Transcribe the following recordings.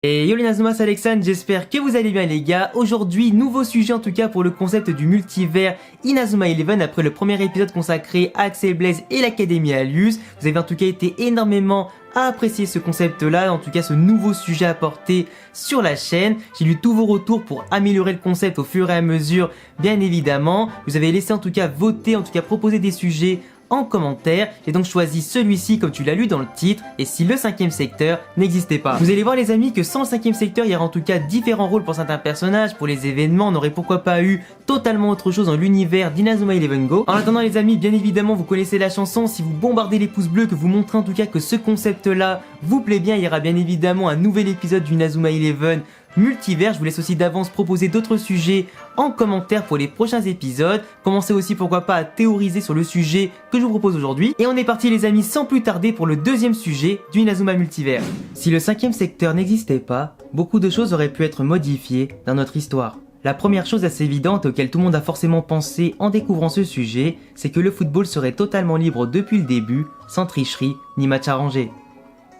Et yo les Inazuma, c'est Alexandre, j'espère que vous allez bien les gars. Aujourd'hui, nouveau sujet en tout cas pour le concept du multivers Inazuma Eleven après le premier épisode consacré à Axel Blaze et l'Académie Alius. Vous avez en tout cas été énormément à apprécier ce concept là, en tout cas ce nouveau sujet apporté sur la chaîne. J'ai lu tous vos retours pour améliorer le concept au fur et à mesure, bien évidemment. Vous avez laissé en tout cas voter, en tout cas proposer des sujets en commentaire. J'ai donc choisi celui-ci comme tu l'as lu dans le titre, et si le cinquième secteur n'existait pas. Vous allez voir les amis que sans le cinquième secteur il y aura en tout cas différents rôles pour certains personnages, pour les événements on n'aurait pourquoi pas eu totalement autre chose dans l'univers d'Inazuma Eleven Go. En attendant les amis, bien évidemment vous connaissez la chanson, si vous bombardez les pouces bleus, que vous montrez en tout cas que ce concept là vous plaît bien, il y aura bien évidemment un nouvel épisode d'Inazuma Eleven multivers. Je vous laisse aussi d'avance proposer d'autres sujets en commentaire pour les prochains épisodes. Commencez aussi pourquoi pas à théoriser sur le sujet que je vous propose aujourd'hui. Et on est parti les amis sans plus tarder pour le deuxième sujet du Inazuma multivers. Si le cinquième secteur n'existait pas, beaucoup de choses auraient pu être modifiées dans notre histoire. La première chose assez évidente auquel tout le monde a forcément pensé en découvrant ce sujet, c'est que le football serait totalement libre depuis le début, sans tricherie ni match arrangé.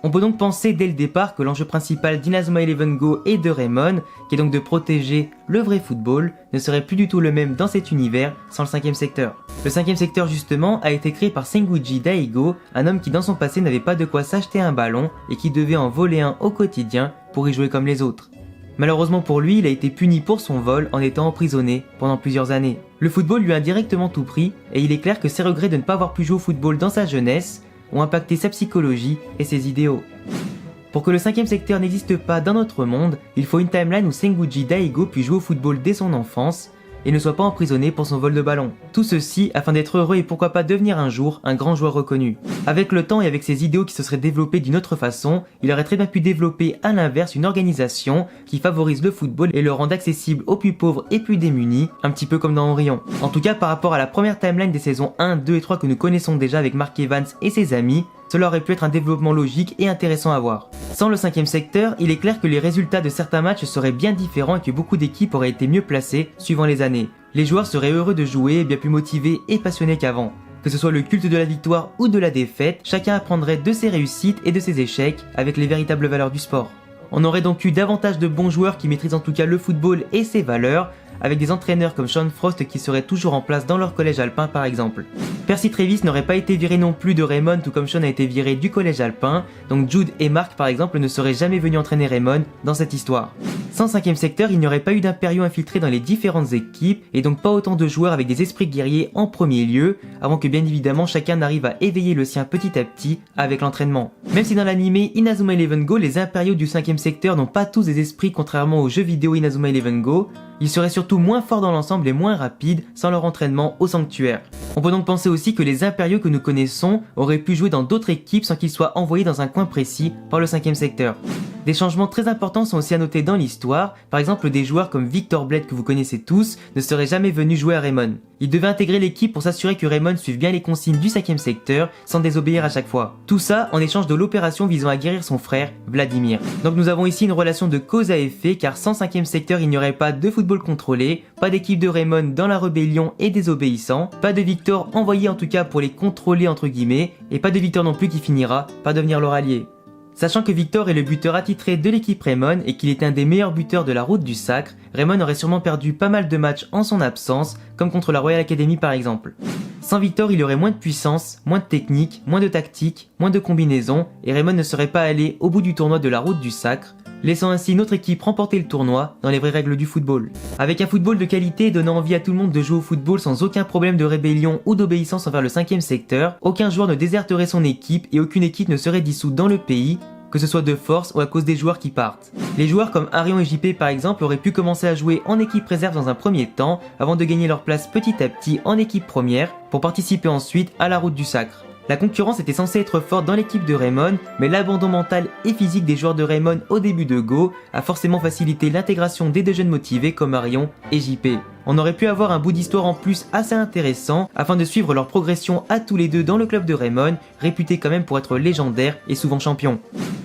On peut donc penser dès le départ que l'enjeu principal d'Inazuma Eleven Go et de Raymond, qui est donc de protéger le vrai football, ne serait plus du tout le même dans cet univers sans le cinquième secteur. Le cinquième secteur justement a été créé par Senguji Daigo, un homme qui dans son passé n'avait pas de quoi s'acheter un ballon et qui devait en voler un au quotidien pour y jouer comme les autres. Malheureusement pour lui, il a été puni pour son vol en étant emprisonné pendant plusieurs années. Le football lui a indirectement tout pris et il est clair que ses regrets de ne pas avoir pu jouer au football dans sa jeunesse ont impacté sa psychologie et ses idéaux. Pour que le cinquième secteur n'existe pas dans notre monde, il faut une timeline où Senguji Daigo puisse jouer au football dès son enfance et ne soit pas emprisonné pour son vol de ballon. Tout ceci afin d'être heureux et pourquoi pas devenir un jour un grand joueur reconnu. Avec le temps et avec ses idéaux qui se seraient développés d'une autre façon, il aurait très bien pu développer à l'inverse une organisation qui favorise le football et le rende accessible aux plus pauvres et plus démunis, un petit peu comme dans Orion. En tout cas par rapport à la première timeline des saisons 1, 2 et 3 que nous connaissons déjà avec Mark Evans et ses amis, cela aurait pu être un développement logique et intéressant à voir. Sans le cinquième secteur, il est clair que les résultats de certains matchs seraient bien différents et que beaucoup d'équipes auraient été mieux placées suivant les années. Les joueurs seraient heureux de jouer, bien plus motivés et passionnés qu'avant. Que ce soit le culte de la victoire ou de la défaite, chacun apprendrait de ses réussites et de ses échecs avec les véritables valeurs du sport. On aurait donc eu davantage de bons joueurs qui maîtrisent en tout cas le football et ses valeurs, avec des entraîneurs comme Sean Frost qui seraient toujours en place dans leur collège alpin par exemple. Percy Travis n'aurait pas été viré non plus de Raymond tout comme Sean a été viré du collège alpin, donc Jude et Mark par exemple ne seraient jamais venus entraîner Raymond dans cette histoire. Sans cinquième secteur, il n'y aurait pas eu d'impériaux infiltrés dans les différentes équipes et donc pas autant de joueurs avec des esprits guerriers en premier lieu, avant que bien évidemment chacun n'arrive à éveiller le sien petit à petit avec l'entraînement. Même si dans l'animé Inazuma Eleven Go, les impériaux du cinquième secteur n'ont pas tous des esprits contrairement aux jeux vidéo Inazuma Eleven Go, ils seraient surtout moins forts dans l'ensemble et moins rapides sans leur entraînement au sanctuaire. On peut donc penser aussi que les impériaux que nous connaissons auraient pu jouer dans d'autres équipes sans qu'ils soient envoyés dans un coin précis par le cinquième secteur. Des changements très importants sont aussi à noter dans l'histoire, par exemple des joueurs comme Victor Blade que vous connaissez tous ne seraient jamais venus jouer à Raymond. Il devait intégrer l'équipe pour s'assurer que Raymond suive bien les consignes du cinquième secteur sans désobéir à chaque fois. Tout ça en échange de l'opération visant à guérir son frère, Vladimir. Donc nous avons ici une relation de cause à effet car sans cinquième secteur il n'y aurait pas de football contrôlé, pas d'équipe de Raymond dans la rébellion et désobéissant, pas de Victor envoyé en tout cas pour les contrôler entre guillemets, et pas de Victor non plus qui finira par devenir leur allié. Sachant que Victor est le buteur attitré de l'équipe Raymond et qu'il est un des meilleurs buteurs de la route du sacre, Raymond aurait sûrement perdu pas mal de matchs en son absence, comme contre la Royal Academy par exemple. Sans Victor, il y aurait moins de puissance, moins de technique, moins de tactique, moins de combinaisons, et Raymond ne serait pas allé au bout du tournoi de la route du sacre, laissant ainsi notre équipe remporter le tournoi dans les vraies règles du football. Avec un football de qualité donnant envie à tout le monde de jouer au football sans aucun problème de rébellion ou d'obéissance envers le cinquième secteur, aucun joueur ne déserterait son équipe et aucune équipe ne serait dissoute dans le pays, que ce soit de force ou à cause des joueurs qui partent. Les joueurs comme Arion et JP par exemple auraient pu commencer à jouer en équipe réserve dans un premier temps avant de gagner leur place petit à petit en équipe première pour participer ensuite à la route du sacre. La concurrence était censée être forte dans l'équipe de Raymond, mais l'abandon mental et physique des joueurs de Raymond au début de Go a forcément facilité l'intégration des deux jeunes motivés comme Arion et JP. On aurait pu avoir un bout d'histoire en plus assez intéressant afin de suivre leur progression à tous les deux dans le club de Raymond, réputé quand même pour être légendaire et souvent champion.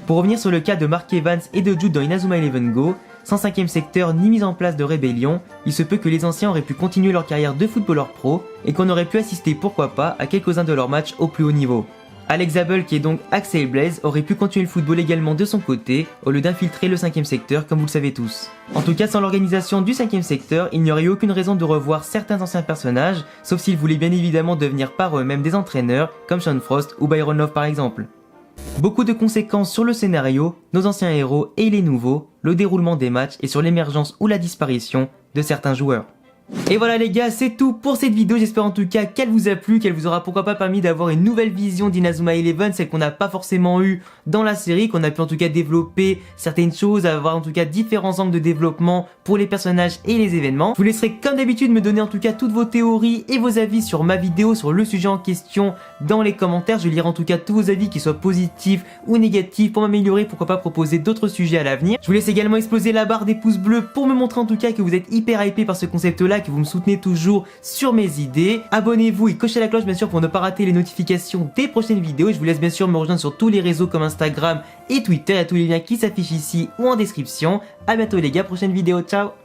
Pour revenir sur le cas de Mark Evans et de Jude dans Inazuma Eleven Go, sans cinquième secteur ni mise en place de rébellion, il se peut que les anciens auraient pu continuer leur carrière de footballeur pro et qu'on aurait pu assister pourquoi pas à quelques-uns de leurs matchs au plus haut niveau. Alex Zabel, qui est donc Axel Blaze, aurait pu continuer le football également de son côté, au lieu d'infiltrer le 5ème secteur comme vous le savez tous. En tout cas, sans l'organisation du 5ème secteur, il n'y aurait eu aucune raison de revoir certains anciens personnages, sauf s'ils voulaient bien évidemment devenir par eux-mêmes des entraîneurs, comme Sean Frost ou Byron Love par exemple. Beaucoup de conséquences sur le scénario, nos anciens héros et les nouveaux, le déroulement des matchs et sur l'émergence ou la disparition de certains joueurs. Et voilà les gars, c'est tout pour cette vidéo, j'espère en tout cas qu'elle vous a plu, qu'elle vous aura pourquoi pas permis d'avoir une nouvelle vision d'Inazuma Eleven, celle qu'on n'a pas forcément eu dans la série, qu'on a pu en tout cas développer certaines choses, avoir en tout cas différents angles de développement pour les personnages et les événements. Je vous laisserai comme d'habitude me donner en tout cas toutes vos théories et vos avis sur ma vidéo, sur le sujet en question dans les commentaires. Je lirai en tout cas tous vos avis, qu'ils soient positifs ou négatifs, pour m'améliorer, pourquoi pas proposer d'autres sujets à l'avenir. Je vous laisse également exploser la barre des pouces bleus pour me montrer en tout cas que vous êtes hyper hypé par ce concept là, que vous me soutenez toujours sur mes idées. Abonnez-vous et cochez la cloche bien sûr pour ne pas rater les notifications des prochaines vidéos. Et je vous laisse bien sûr me rejoindre sur tous les réseaux comme Instagram et Twitter, à tous les liens qui s'affichent ici ou en description. A bientôt les gars, prochaine vidéo, ciao.